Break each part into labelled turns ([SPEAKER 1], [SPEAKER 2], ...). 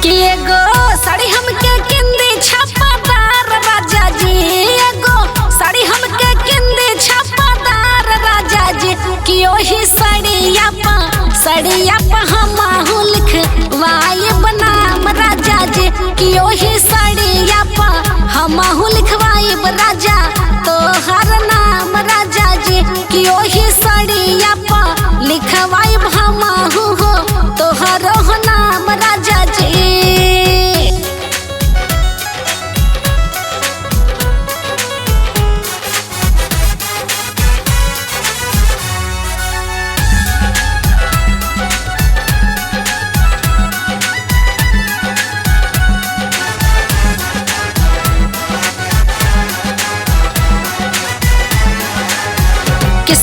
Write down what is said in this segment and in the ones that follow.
[SPEAKER 1] कि एगो साड़ी हमके किंदी छापादार राजा जी, एगो साड़ी हमके किंदी छापादार राजा जी, कि ओही सड़िया पा हमहु लिखवाए बनाम राजा जी, कि ओही सड़िया पा हमहु लिखवाए राजा तोहर नाम राजा जी, कि ओही सड़िया पा लिखवाए हमहु हो तोहर नाम राजा जी।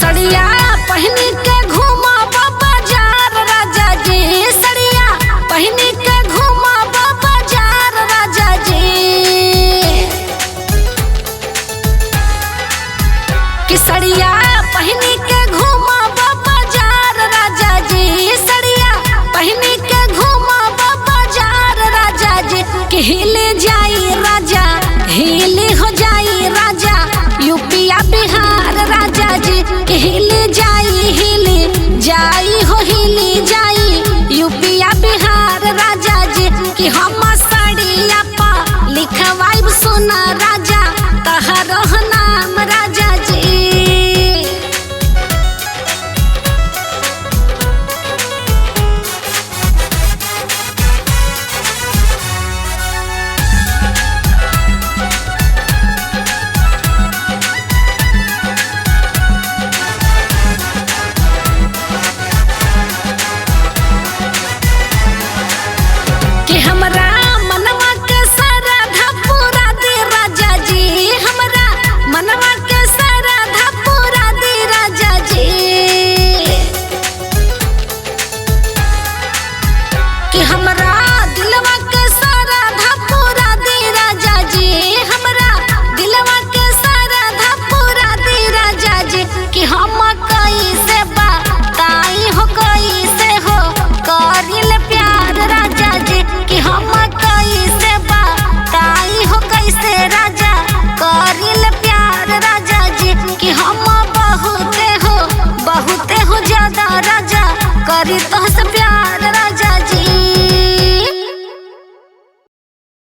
[SPEAKER 1] सड़िया पहनी के घूमा बाजार राजा जी, सड़िया पहनी के घूमा बाजार राजा जी, कि सड़िया पहनी के घूमा बाजार राजा जी, सड़िया पहनी के घूमा बाजार राजा जी, कि हिले जाई राजा हिले हो जाई राजा यूपिया बिहार राजा जी, कि हिले जाई हो हिले जाई यूपिया बिहार राजा जी, कि हम